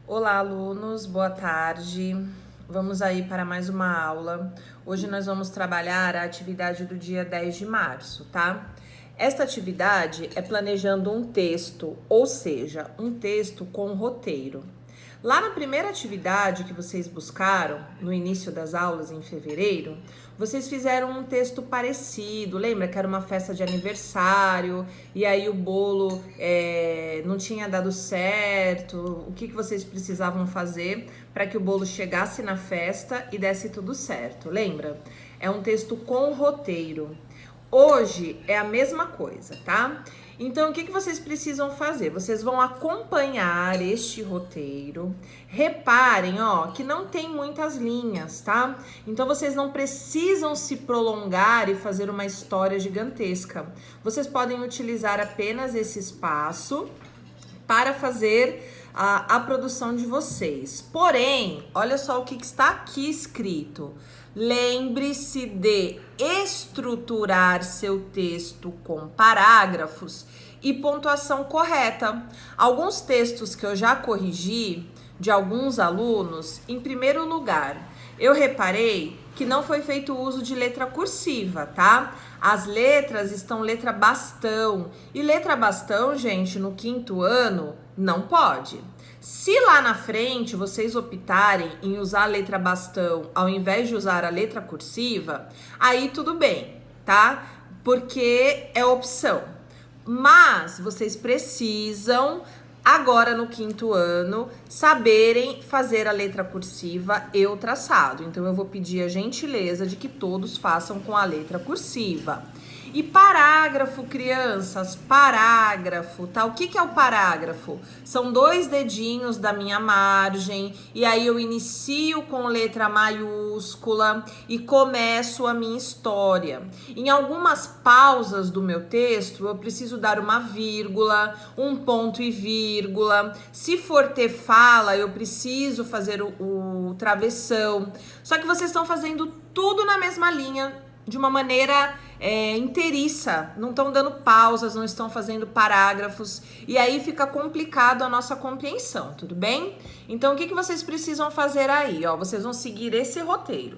Olá, alunos, boa tarde. Vamos aí para mais uma aula. Hoje nós vamos trabalhar a atividade do dia 10 de março, tá? Esta atividade é planejando um texto, ou seja, um texto com roteiro. Lá na primeira atividade que vocês buscaram, no início das aulas em fevereiro, vocês fizeram um texto parecido. Lembra que era uma festa de aniversário e aí o bolo não tinha dado certo? O que vocês precisavam fazer para que o bolo chegasse na festa e desse tudo certo? Lembra? É um texto com roteiro. Hoje é a mesma coisa, tá? Então, o que vocês precisam fazer? Vocês vão acompanhar este roteiro. Reparem, ó, que não tem muitas linhas, tá? Então, vocês não precisam se prolongar e fazer uma história gigantesca. Vocês podem utilizar apenas esse espaço para fazer a produção de vocês. Porém, olha só o que está aqui escrito. Lembre-se de estruturar seu texto com parágrafos e pontuação correta. Alguns textos que eu já corrigi de alguns alunos, em primeiro lugar, eu reparei que não foi feito uso de letra cursiva, tá? As letras estão letra bastão. E letra bastão, gente, no quinto ano, não pode. Se lá na frente vocês optarem em usar a letra bastão ao invés de usar a letra cursiva, aí tudo bem, tá? Porque é opção. Mas vocês precisam, agora no quinto ano, saberem fazer a letra cursiva e o traçado. Então, eu vou pedir a gentileza de que todos façam com a letra cursiva. E parágrafo, crianças, parágrafo, tá? O que é o parágrafo? São 2 dedinhos da minha margem, e aí eu inicio com letra maiúscula e começo a minha história. Em algumas pausas do meu texto, eu preciso dar uma vírgula, um ponto e vírgula. Se for ter fala, eu preciso fazer o travessão. Só que vocês estão fazendo tudo na mesma linha, de uma maneira inteiriça, não estão dando pausas, não estão fazendo parágrafos, e aí fica complicado a nossa compreensão, tudo bem? Então, o que vocês precisam fazer aí? Ó, vocês vão seguir esse roteiro.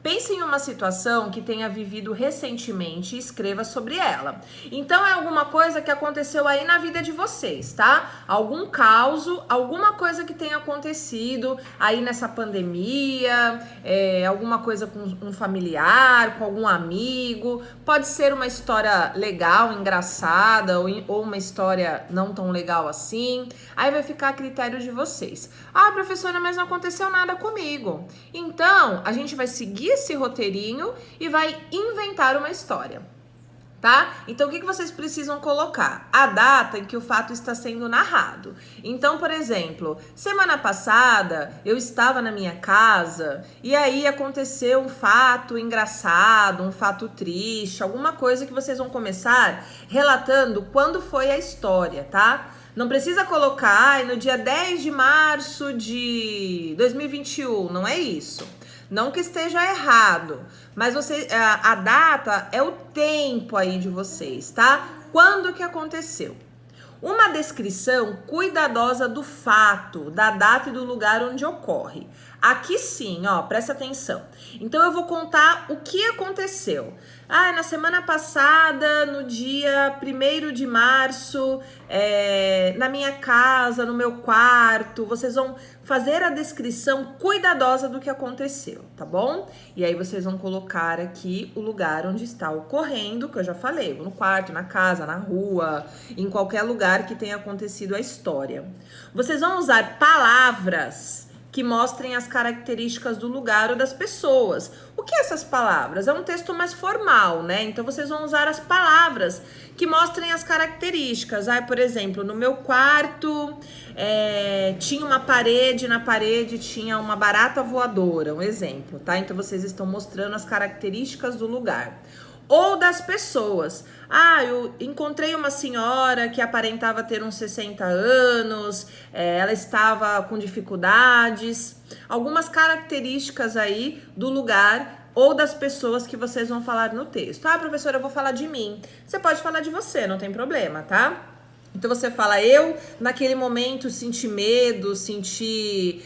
Pense em uma situação que tenha vivido recentemente e escreva sobre ela. Então, é alguma coisa que aconteceu aí na vida de vocês, tá? Algum caso, alguma coisa que tenha acontecido aí nessa pandemia, alguma coisa com um familiar, com algum amigo. Pode ser uma história legal, engraçada, ou uma história não tão legal assim. Aí vai ficar a critério de vocês. Ah, professora, mas não aconteceu nada comigo. Então, a gente vai seguir esse roteirinho e vai inventar uma história, tá? Então, o que vocês precisam colocar? A data em que o fato está sendo narrado. Então, por exemplo, semana passada eu estava na minha casa e aí aconteceu um fato engraçado, um fato triste, alguma coisa que vocês vão começar relatando quando foi a história, tá? Não precisa colocar no dia 10 de março de 2021, não é isso. Não que esteja errado, mas a data é o tempo aí de vocês, tá? Quando que aconteceu? Uma descrição cuidadosa do fato, da data e do lugar onde ocorre. Aqui sim, ó, presta atenção. Então, eu vou contar o que aconteceu. Ah, na semana passada, no dia 1º de março, na minha casa, no meu quarto, vocês vão fazer a descrição cuidadosa do que aconteceu, tá bom? E aí, vocês vão colocar aqui o lugar onde está ocorrendo, que eu já falei, no quarto, na casa, na rua, em qualquer lugar que tenha acontecido a história. Vocês vão usar palavras que mostrem as características do lugar ou das pessoas. O que é essas palavras? É um texto mais formal, né? Então, vocês vão usar as palavras que mostrem as características. Por exemplo, no meu quarto tinha uma parede, na parede tinha uma barata voadora, um exemplo, tá? Então, vocês estão mostrando as características do lugar. Ou das pessoas. Eu encontrei uma senhora que aparentava ter uns 60 anos, ela estava com dificuldades. Algumas características aí do lugar ou das pessoas que vocês vão falar no texto. Professora, eu vou falar de mim. Você pode falar de você, não tem problema, tá? Então você fala, eu naquele momento senti medo, senti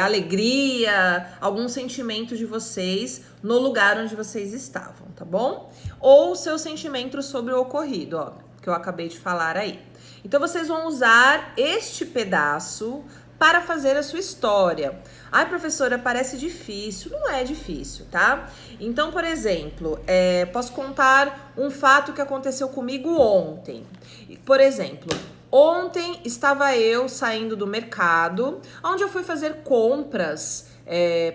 alegria, algum sentimento de vocês no lugar onde vocês estavam, tá bom? Ou seus sentimentos sobre o ocorrido, ó, que eu acabei de falar aí. Então vocês vão usar este pedaço para fazer a sua história. Ai, professora, parece difícil. Não é difícil, tá? Então, por exemplo, posso contar um fato que aconteceu comigo ontem. Por exemplo, ontem estava eu saindo do mercado, onde eu fui fazer compras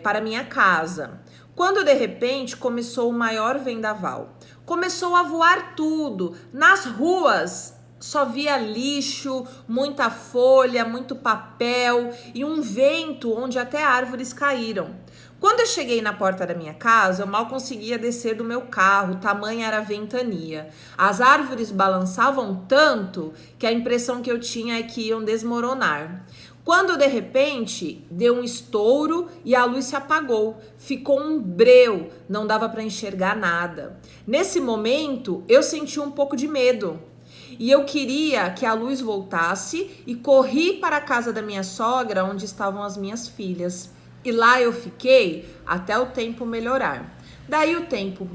para minha casa. Quando, de repente, começou o maior vendaval. Começou a voar tudo. Nas ruas, só via lixo, muita folha, muito papel e um vento onde até árvores caíram. Quando eu cheguei na porta da minha casa, eu mal conseguia descer do meu carro, tamanha era a ventania. As árvores balançavam tanto que a impressão que eu tinha é que iam desmoronar. Quando de repente deu um estouro e a luz se apagou, ficou um breu, não dava para enxergar nada. Nesse momento eu senti um pouco de medo. E eu queria que a luz voltasse e corri para a casa da minha sogra, onde estavam as minhas filhas. E lá eu fiquei até o tempo melhorar. Daí o tempo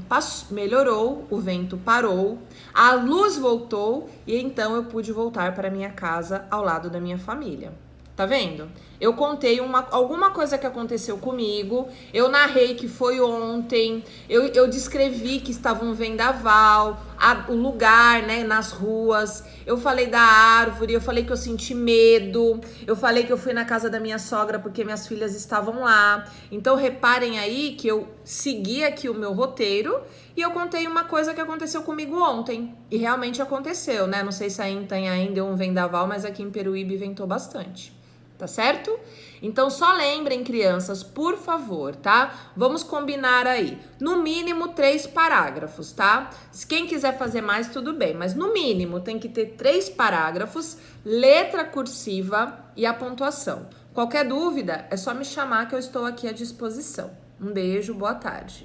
melhorou, o vento parou, a luz voltou e então eu pude voltar para minha casa ao lado da minha família. Tá vendo? Eu contei alguma coisa que aconteceu comigo, eu narrei que foi ontem, eu descrevi que estava um vendaval, o lugar, né, nas ruas, eu falei da árvore, eu falei que eu senti medo, eu falei que eu fui na casa da minha sogra porque minhas filhas estavam lá. Então reparem aí que eu segui aqui o meu roteiro e eu contei uma coisa que aconteceu comigo ontem. E realmente aconteceu, né? Não sei se ainda deu um vendaval, mas aqui em Peruíbe ventou bastante. Tá certo? Então só lembrem, crianças, por favor, tá? Vamos combinar aí. No mínimo 3 parágrafos, tá? Se quem quiser fazer mais, tudo bem. Mas no mínimo tem que ter 3 parágrafos, letra cursiva e a pontuação. Qualquer dúvida, é só me chamar que eu estou aqui à disposição. Um beijo, boa tarde.